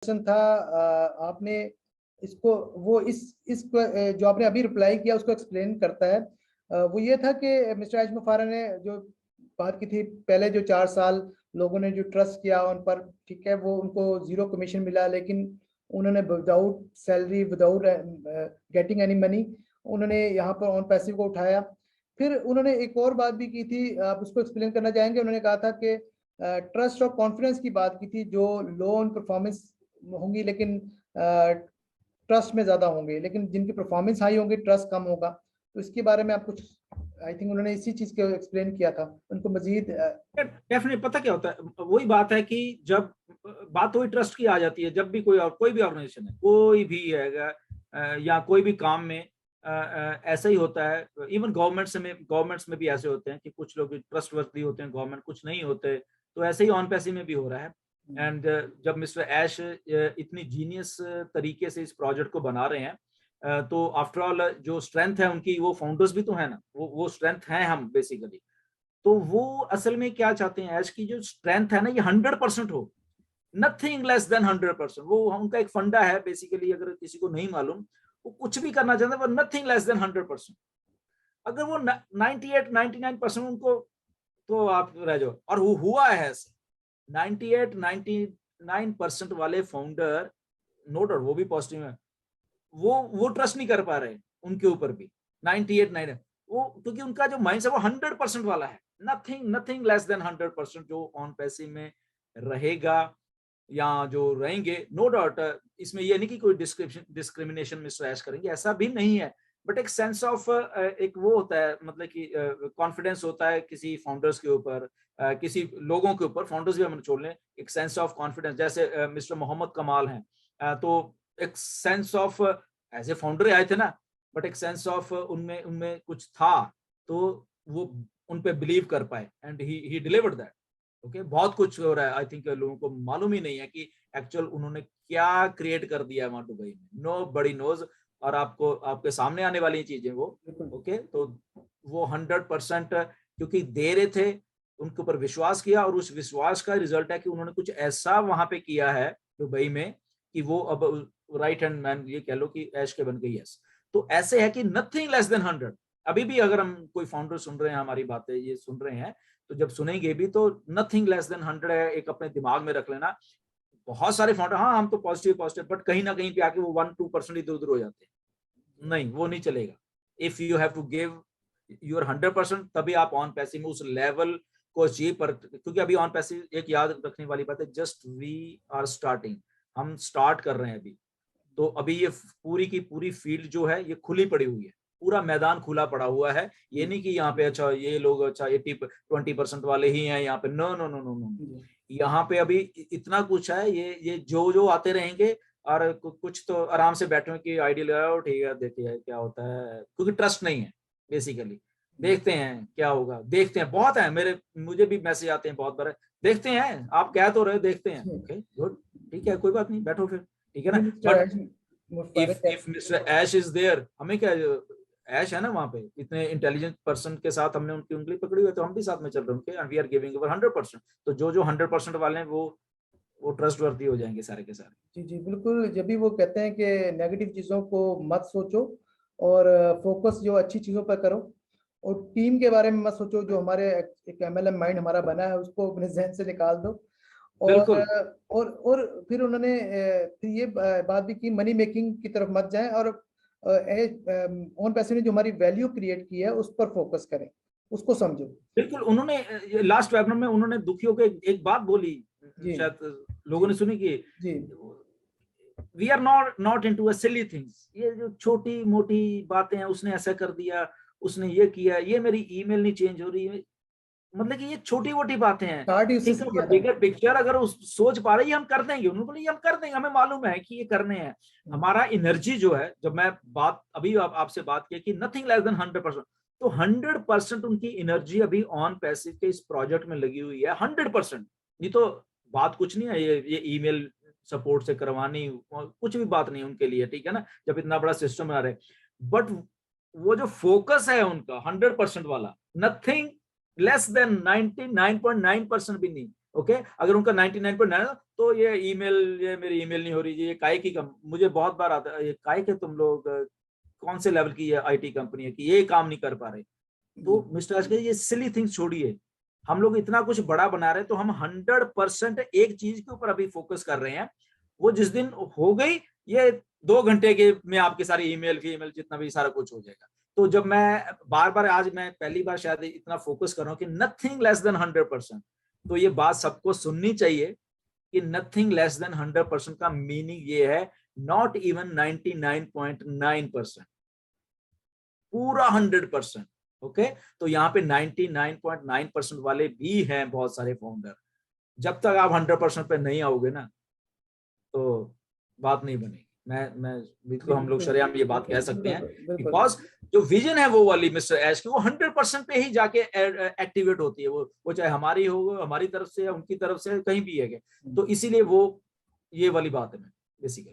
Question था, आपने इसको वो इस जो आपने अभी रिप्लाई किया उसको एक्सप्लेन करता है। वो ये था कि मिस्टर एच मुफारा ने जो बात की थी पहले, जो 4 साल लोगों ने जो ट्रस्ट किया उन पर, ठीक है, वो उनको 0 कमीशन मिला, लेकिन उन्होंने without salary, without getting any money, उन्होंने यहाँ पर ऑन पैसिव को उठाया। फिर उन्होंने एक और बात भी की थी, आप उसको एक्सप्लेन करना चाहेंगे? उन्होंने कहा था कि ट्रस्ट और कॉन्फिडेंस की बात की थी, जो लो ऑन परफॉर्मेंस होंगी लेकिन ट्रस्ट में ज्यादा होंगे, लेकिन जिनकी परफॉर्मेंस हाई होंगी ट्रस्ट कम होगा। तो इसके बारे में आप कुछ, आई थिंक उन्होंने इसी चीज को एक्सप्लेन किया था, उनको मजीद डेफिनेटली पता क्या होता है, वही बात है कि जब बात वही ट्रस्ट की आ जाती है, जब भी कोई भी ऑर्गेनाइजेशन है, कोई भी है या कोई भी काम में ऐसा ही होता है। इवन गवर्नमेंट्स में भी ऐसे होते हैं कि कुछ लोग ट्रस्ट वर्दी होते हैं, गवर्नमेंट कुछ नहीं होते। तो ऐसे ही ऑन पैसिव में भी हो रहा है। एंड जब मिस्टर ऐश इतनी जीनियस तरीके से इस प्रोजेक्ट को बना रहे हैं, तो आफ्टर ऑल जो स्ट्रेंथ है उनकी, वो फाउंडर्स भी तो है ना, वो स्ट्रेंथ है हम बेसिकली। तो वो असल में क्या चाहते हैं, ऐश की जो स्ट्रेंथ है ना, ये 100% हो, नथिंग लेस देन 100%। वो उनका एक फंडा है बेसिकली, अगर किसी को नहीं मालूम, वो कुछ भी करना चाहते हैं, वो नथिंग लेस देन 100%। अगर वो 98-99% उनको, तो आप रह जाओ। और वो हुआ है ऐसे 98-99% वाले फाउंडर, नो डाउट वो भी पॉजिटिव है, वो ट्रस्ट नहीं कर पा रहे उनके ऊपर भी 98-9, वो क्योंकि उनका जो माइंड है वो 100% वाला है, नथिंग लेस देन 100% जो ऑन पैसिव में रहेगा या जो रहेंगे। नो डाउट इसमें ये नहीं कि कोई डिस्क्रिमिनेशन में स्लैश करेंगे, ऐसा भी नहीं है। बट एक सेंस ऑफ एक वो होता है, मतलब कि कॉन्फिडेंस होता है किसी फाउंडर्स के ऊपर, किसी लोगों के ऊपर, फाउंडर्स भी हम छोड़ लें, एक सेंस ऑफ कॉन्फिडेंस। जैसे मिस्टर मोहम्मद कमाल हैं, तो एक sense of as a founder आए थे ना, बट एक सेंस ऑफ उनमें उनमें कुछ था, तो वो उन पे बिलीव कर पाए and he delivered that. Okay, बहुत कुछ हो रहा है। आई थिंक लोगों को मालूम ही नहीं है कि एक्चुअल उन्होंने क्या क्रिएट कर दिया है वहां दुबई में, नो बडी नोज। और आपको आपके सामने आने वाली चीजें वो, ओके, तो वो 100% क्योंकि दे रहे थे, उनके ऊपर विश्वास किया, और उस विश्वास का रिजल्ट है कि उन्होंने कुछ ऐसा वहां पे किया है दुबई में कि वो अब राइट हैंड मैन ये कह लो कि ऐश के बन गई। यस, तो ऐसे है कि नथिंग लेस देन 100। अभी भी अगर हम कोई फाउंडर सुन रहे हैं, हमारी बातें ये सुन रहे हैं, तो जब सुनेंगे भी तो नथिंग लेस देन 100 है, एक अपने दिमाग में रख लेना। बहुत सारे फाउंडर, हाँ हम तो पॉजिटिव, बट कहीं ना कहीं पे आके वो 1-2% इधर उधर हो जाते हैं। नहीं, वो नहीं चलेगा। If you have to give your 100%, तभी आप ऑन पैसिव में उस लेवल को अचीव पर, क्योंकि अभी ऑन पैसिव एक याद रखने वाली बात है, जस्ट वी आर स्टार्टिंग, हम स्टार्ट कर रहे हैं अभी। तो अभी ये पूरी की पूरी फील्ड जो है ये खुली पड़ी हुई है, पूरा मैदान खुला पड़ा हुआ है। ये नहीं कि यहाँ पे अच्छा ये लोग अच्छा 20% वाले ही हैं यहाँ पे, no no no no no. यहाँ पे अभी इतना कुछ है, ये जो आते रहेंगे, और कुछ तो आराम से बैठे कि आइडिया लगाओ, ठीक है देखिए क्या होता है, क्योंकि ट्रस्ट नहीं है बेसिकली। देखते हैं क्या होगा, देखते हैं। बहुत है, मुझे भी मैसेज आते हैं बहुत बार, देखते हैं, आप कह तो रहे, देखते हैं। ओके गुड, ठीक है, कोई बात नहीं, बैठो फिर, ठीक है ना। But if mister Ash is there, हमें क्या, ऐश है ना वहां पे, इतने इंटेलिजेंट पर्सन के साथ हमने उनकी उंगली पकड़ी हुई, तो हम भी साथ में चल रहे हैं उनके, and we are giving over 100%। तो जो 100% वाले हैं वो ट्रस्ट वर्दी हो जाएंगे सारे के सारे। जी जी बिल्कुल। जब भी वो कहते हैं कि नेगेटिव चीज़ों को मत सोचो और फोकस जो अच्छी चीज़ों पर करो, और टीम के बारे में मत सोचो, जो हमारे एक एमएलएम माइंड हमारा बना है उसको अपने जहन से निकाल दो। और फिर उन्होंने फिर ये बात भी की, मनी मेकिंग की तरफ मत जाएं, और ऑन पैसिव ने जो हमारी वैल्यू क्रिएट की है उस पर फोकस करें, उसको समझो। बिल्कुल, उन्होंने लास्ट वेबिनार में उन्होंने दुखियों को एक बात बोली, शायद लोगों ने सुनी कि we are not into a silly things. ये जो छोटी मोटी बातें हैं, उसने ऐसा कर दिया, उसने ये किया, ये मेरी ईमेल नहीं चेंज हो रही है, मतलब कि ये छोटी मोटी बातें हैं। ठीक है, बिगर पिक्चर अगर उस सोच पा रही है, हम कर देंगे। उन्होंने बोला ये हम कर देंगे, हमें मालूम है कि ये करने हैं। हमारा एनर्जी जो है, जब मैं बात अभी आपसे बात की कि नथिंग लेस देन 100%, तो 100% उनकी एनर्जी अभी ऑन पैसिव के इस प्रोजेक्ट में लगी हुई है, 100%। ये तो बात कुछ नहीं है, ये ईमेल सपोर्ट से करवानी कुछ भी बात नहीं उनके लिए, ठीक है ना, जब इतना बड़ा सिस्टम बना रहे। बट वो जो फोकस है उनका 100% वाला, नथिंग लेस देन 99.9% भी नहीं, ओके अगर उनका 99.9 तो ये ईमेल, ये मेरी ईमेल नहीं हो रही, ये काय की मुझे बहुत बार आता है, ये काय के तुम लोग कौन से लेवल की आईटी कंपनी है कि ये काम नहीं कर पा रहे। तो मिस्टर आज ये सिली थिंग्स छोड़िए, हम लोग इतना कुछ बड़ा बना रहे हैं, तो हम 100% एक चीज के ऊपर अभी फोकस कर रहे हैं। वो जिस दिन हो गई, ये 2 घंटे के में आपकी सारी ईमेल जितना भी सारा कुछ हो जाएगा। तो जब मैं बार बार, आज मैं पहली बार शायद इतना फोकस कर रहा हूँ कि नथिंग लेस देन 100%, तो ये बात सबको सुननी चाहिए कि नथिंग लेस देन 100% का मीनिंग ये है नॉट इवन 99.9%, पूरा 100%। ओके तो यहाँ पे 99.9% वाले भी हैं बहुत सारे फाउंडर। जब तक आप 100% पे नहीं आओगे ना, तो बात नहीं बनेगी। मैं बिल्कुल, हम लोग शरेआम ये बात कह सकते हैं, बिकॉज जो विजन है वो वाली मिस्टर ऐश की, वो 100% पे ही जाके एक्टिवेट होती है। वो चाहे हमारी हो, हमारी तरफ से या उनकी तरफ से, कहीं भी है। तो इसीलिए वो ये वाली बात है बेसिकली।